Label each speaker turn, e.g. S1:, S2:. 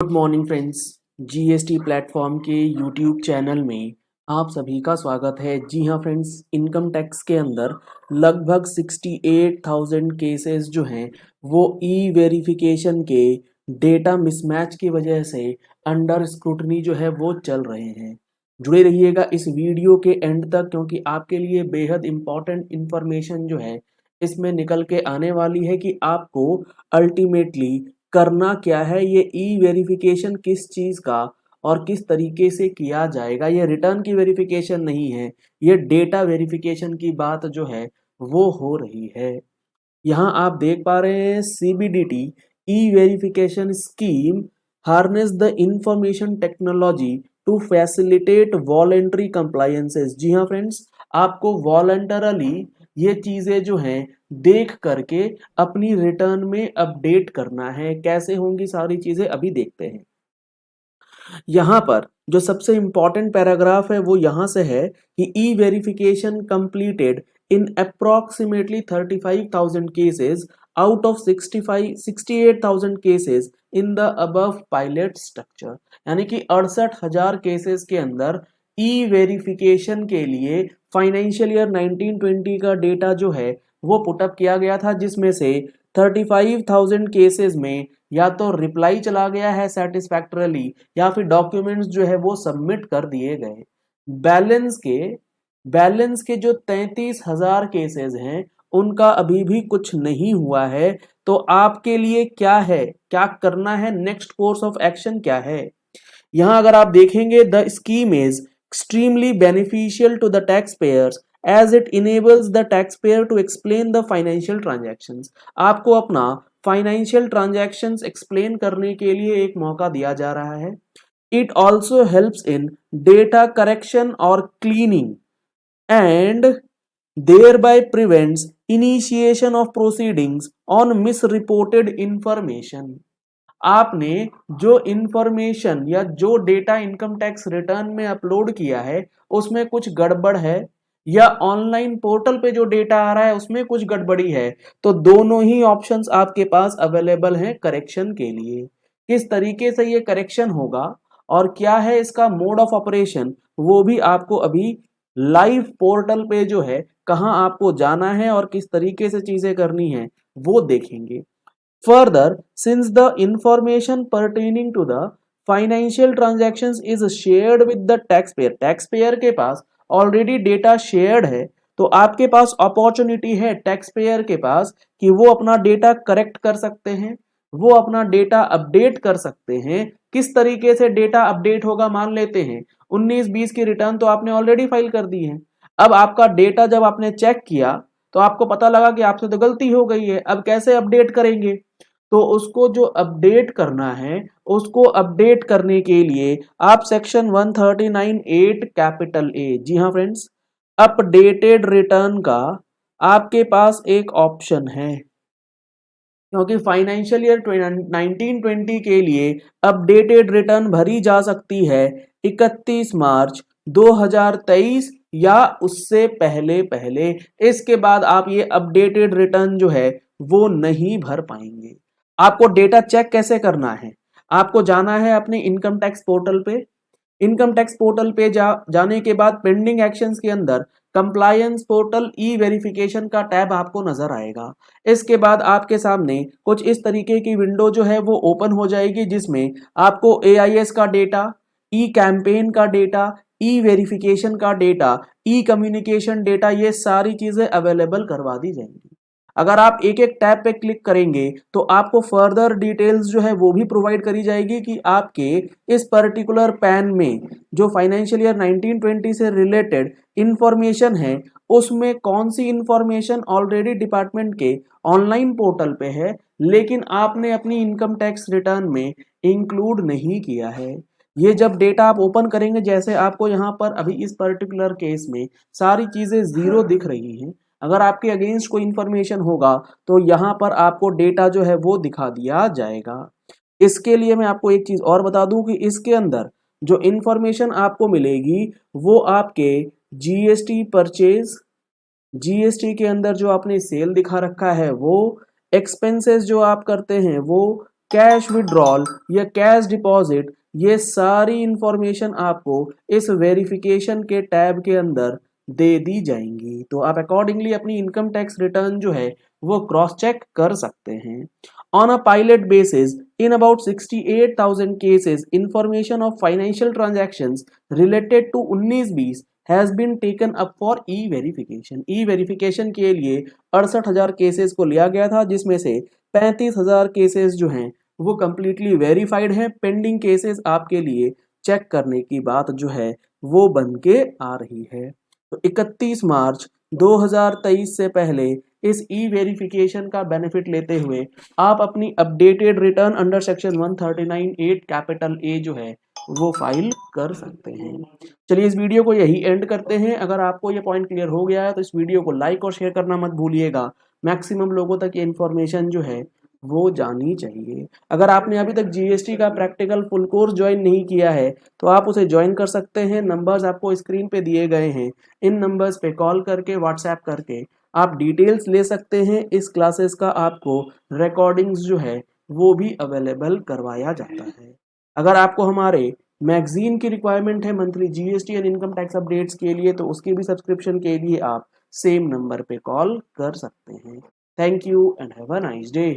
S1: Good morning friends. GST platform के YouTube channel में आप सभी का स्वागत है। जी हाँ फ्रेंड्स, इनकम टैक्स के अंदर लगभग 68,000 केसेस जो हैं वो ई वेरिफिकेशन के डेटा मिसमैच की वजह से अंडर स्क्रूटनी जो है वो चल रहे हैं। जुड़े रहिएगा इस वीडियो के एंड तक, क्योंकि आपके लिए बेहद इम्पॉर्टेंट इन्फॉर्मेशन जो है इसमें निकल के आने वाली है कि आपको अल्टीमेटली करना क्या है, ये ई वेरिफिकेशन किस चीज़ का और किस तरीके से किया जाएगा। ये रिटर्न की वेरिफिकेशन नहीं है, ये डेटा वेरिफिकेशन की बात जो है वो हो रही है। यहाँ आप देख पा रहे हैं CBDT e verification scheme harness the information technology to facilitate voluntary compliances. जी हाँ फ्रेंड्स, आपको वॉलंटरली ये चीज़ें जो हैं देख करके अपनी रिटर्न में अपडेट करना है। कैसे होंगी सारी चीज़ें अभी देखते हैं। यहाँ पर जो सबसे इम्पॉर्टेंट पैराग्राफ है वो यहाँ से है कि e verification completed in approximately 35,000 cases out of 68,000 cases in the above pilot structure. यानी कि 68,000 केसेस के अंदर ई वेरिफिकेशन के लिए फाइनेंशियल ईयर 1920 का डेटा जो है वो पुटअप किया गया था, जिसमें से 35,000 केसेस में या तो रिप्लाई चला गया है सेटिस्फैक्टरली या फिर डॉक्यूमेंट्स जो है वो सबमिट कर दिए गए। बैलेंस के बैलेंस के जो 33,000 केसेस हैं उनका अभी भी कुछ नहीं हुआ है। तो आपके लिए क्या है, क्या करना है, नेक्स्ट कोर्स ऑफ एक्शन क्या है। यहाँ अगर आप देखेंगे, the scheme is extremely beneficial to the tax payers as it enables the tax payer to explain the financial transactions. आपको अपना फाइनेंशियल ट्रांजैक्शंस एक्सप्लेन करने के लिए एक मौका दिया जा रहा है। It also helps in data correction और cleaning and thereby prevents initiation of proceedings on misreported information। आपने जो इंफॉर्मेशन या जो डेटा इनकम टैक्स रिटर्न में अपलोड किया है उसमें कुछ गड़बड़ है, या ऑनलाइन पोर्टल पे जो डेटा आ रहा है उसमें कुछ गड़बड़ी है, तो दोनों ही ऑप्शंस आपके पास अवेलेबल हैं करेक्शन के लिए। किस तरीके से ये करेक्शन होगा और क्या है इसका मोड ऑफ ऑपरेशन, वो भी आपको अभी लाइव पोर्टल पे जो है कहाँ आपको जाना है और किस तरीके से चीजें करनी है वो देखेंगे। Further, since the information pertaining to the financial transactions is shared with the taxpayer के पास ऑलरेडी डेटा शेयर्ड है, तो आपके पास अपॉर्चुनिटी है टैक्सपेयर के पास कि वो अपना डेटा करेक्ट कर सकते हैं, वो अपना डेटा अपडेट कर सकते हैं। किस तरीके से डेटा अपडेट होगा, मान लेते हैं 19-20 की रिटर्न तो आपने ऑलरेडी फाइल कर दी है। अब आपका डेटा जब आपने चेक किया तो आपको पता लगा कि आपसे तो गलती हो गई है, अब कैसे अपडेट करेंगे। तो उसको जो अपडेट करना है, उसको अपडेट करने के लिए आप सेक्शन 139(8) कैपिटल ए, जी हाँ फ्रेंड्स, अपडेटेड रिटर्न का आपके पास एक ऑप्शन है। क्योंकि फाइनेंशियल ईयर 1920 के लिए अपडेटेड रिटर्न भरी जा सकती है 31 मार्च 2023 या उससे पहले पहले। इसके बाद आप ये अपडेटेड रिटर्न जो है वो नहीं भर पाएंगे। आपको डेटा चेक कैसे करना है, आपको जाना है अपने इनकम टैक्स पोर्टल पे। इनकम टैक्स पोर्टल पे जाने के बाद पेंडिंग एक्शंस के अंदर कंप्लायंस पोर्टल ई वेरिफिकेशन का टैब आपको नजर आएगा। इसके बाद आपके सामने कुछ इस तरीके की विंडो जो है वो ओपन हो जाएगी, जिसमें आपको एआईएस का डेटा, ई कैंपेन का डेटा, ई वेरिफिकेशन का डेटा, ई कम्युनिकेशन डेटा, ये सारी चीजें अवेलेबल करवा दी जाएंगी। अगर आप एक एक टैब पे क्लिक करेंगे तो आपको फर्दर डिटेल्स जो है वो भी प्रोवाइड करी जाएगी कि आपके इस पर्टिकुलर पैन में जो फाइनेंशियल ईयर 1920 से रिलेटेड इंफॉर्मेशन है उसमें कौन सी इंफॉर्मेशन ऑलरेडी डिपार्टमेंट के ऑनलाइन पोर्टल पे है लेकिन आपने अपनी इनकम टैक्स रिटर्न में इंक्लूड नहीं किया है। ये जब डेटा आप ओपन करेंगे, जैसे आपको यहाँ पर अभी इस पर्टिकुलर केस में सारी चीजें जीरो दिख रही हैं, अगर आपके अगेंस्ट कोई इंफॉर्मेशन होगा तो यहाँ पर आपको डेटा जो है वो दिखा दिया जाएगा। इसके लिए मैं आपको एक चीज और बता दूं कि इसके अंदर जो इंफॉर्मेशन आपको मिलेगी वो आपके जीएसटी परचेज, जीएसटी के अंदर जो आपने सेल दिखा रखा है वो, एक्सपेंसेस जो आप करते हैं वो, कैश विड्रॉल या कैश डिपॉजिट, ये सारी इंफॉर्मेशन आपको इस वेरिफिकेशन के टैब के अंदर दे दी जाएंगी। तो आप अकॉर्डिंगली अपनी इनकम टैक्स रिटर्न जो है वो क्रॉस चेक कर सकते हैं। On a pilot basis in about 68,000 cases information of financial transactions related to 19-20 has been taken up for e verification. E verification के लिए 68,000 केसेस को लिया गया था, जिसमें से 35,000 केसेस जो हैं वो कंप्लीटली वेरीफाइड हैं। पेंडिंग केसेस आपके लिए चेक करने की बात जो है वो बन के आ रही है। तो 31 मार्च 2023 से पहले इस ई वेरिफिकेशन का बेनिफिट लेते हुए आप अपनी updated return under section 139(8) capital A जो है वो फाइल कर सकते हैं। चलिए इस वीडियो को यही एंड करते हैं। अगर आपको ये पॉइंट क्लियर हो गया है तो इस वीडियो को लाइक और शेयर करना मत भूलिएगा। मैक्सिमम लोगों तक ये इन्फॉर्मेशन जो है वो जानी चाहिए। अगर आपने अभी तक जीएसटी का प्रैक्टिकल फुल कोर्स ज्वाइन नहीं किया है तो आप उसे ज्वाइन कर सकते हैं। नंबर्स आपको स्क्रीन पे दिए गए हैं, इन नंबर्स पे कॉल करके व्हाट्सएप करके आप डिटेल्स ले सकते हैं। इस क्लासेस का आपको रिकॉर्डिंग्स जो है वो भी अवेलेबल करवाया जाता है। अगर आपको हमारे मैगजीन की रिक्वायरमेंट है monthly GST and income tax updates के लिए, तो उसके भी सब्सक्रिप्शन के लिए आप सेम नंबर पे कॉल कर सकते हैं। Thank you and have a nice day.